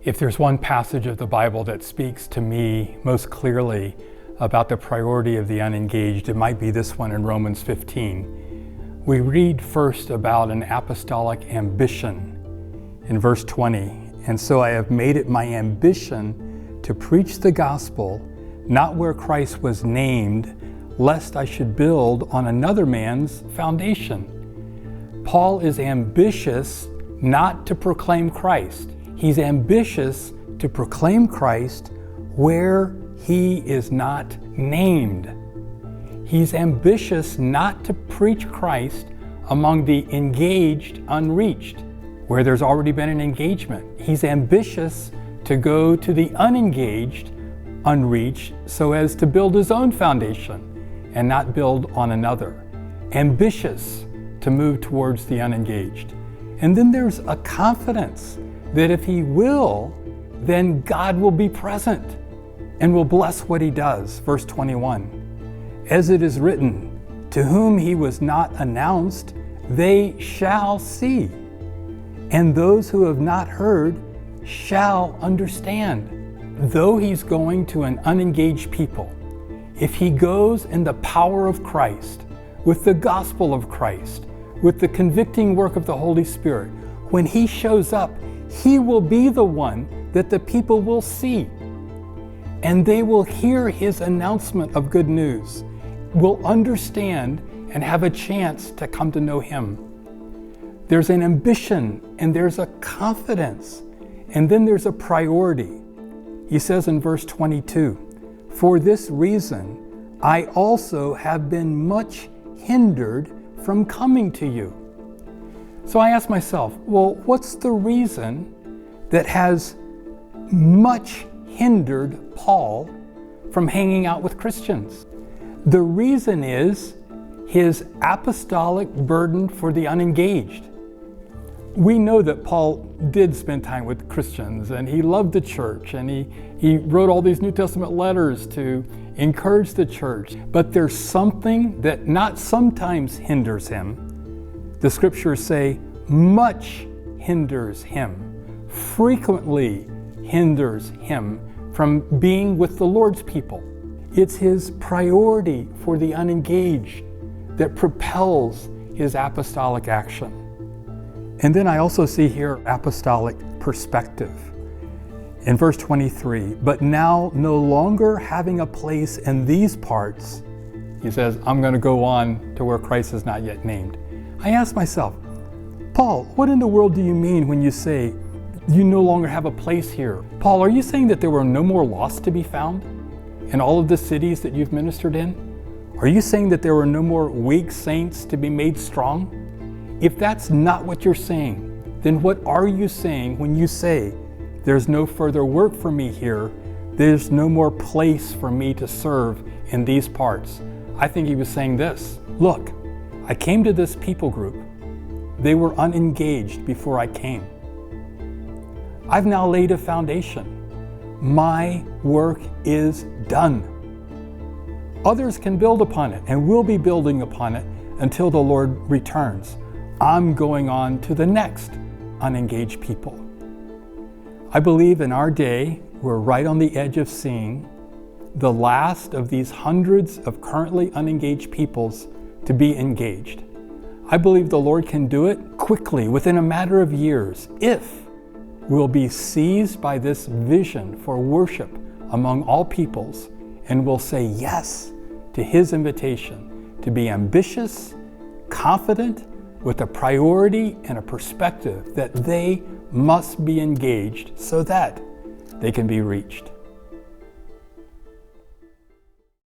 If there's one passage of the Bible that speaks to me most clearly about the priority of the unengaged, it might be this one in Romans 15. We read first about an apostolic ambition in verse 20. And so I have made it my ambition to preach the gospel, not where Christ was named, lest I should build on another man's foundation. Paul is ambitious not to proclaim Christ. He's ambitious to proclaim Christ where he is not named. He's ambitious not to preach Christ among the engaged, unreached, where there's already been an engagement. He's ambitious to go to the unengaged, unreached, so as to build his own foundation and not build on another. Ambitious to move towards the unengaged. And then there's a confidence that if he will, then God will be present and will bless what he does. Verse 21, as it is written, to whom he was not announced, they shall see. And those who have not heard shall understand. Though he's going to an unengaged people, if he goes in the power of Christ, with the gospel of Christ, with the convicting work of the Holy Spirit, when he shows up, he will be the one that the people will see. And they will hear his announcement of good news, will understand and have a chance to come to know him. There's an ambition and there's a confidence, and then there's a priority. He says in verse 22, for this reason, I also have been much hindered from coming to you. So I ask myself, well, what's the reason that has much hindered Paul from hanging out with Christians? The reason is his apostolic burden for the unengaged. We know that Paul did spend time with Christians and he loved the church and he wrote all these New Testament letters to encourage the church. But there's something that not sometimes hinders him. The scriptures say much hinders him, frequently hinders him from being with the Lord's people. It's his priority for the unengaged that propels his apostolic action. And then I also see here apostolic perspective. In verse 23, but now no longer having a place in these parts, he says, I'm going to go on to where Christ is not yet named. I ask myself, Paul, what in the world do you mean when you say you no longer have a place here? Paul, are you saying that there were no more lost to be found in all of the cities that you've ministered in? Are you saying that there were no more weak saints to be made strong? If that's not what you're saying, then what are you saying when you say, there's no further work for me here, there's no more place for me to serve in these parts? I think he was saying this, look, I came to this people group. They were unengaged before I came. I've now laid a foundation. My work is done. Others can build upon it and will be building upon it until the Lord returns. I'm going on to the next unengaged people. I believe in our day, we're right on the edge of seeing the last of these hundreds of currently unengaged peoples to be engaged. I believe the Lord can do it quickly, within a matter of years, if we'll be seized by this vision for worship among all peoples and will say yes to his invitation to be ambitious, confident, with a priority and a perspective that they must be engaged so that they can be reached.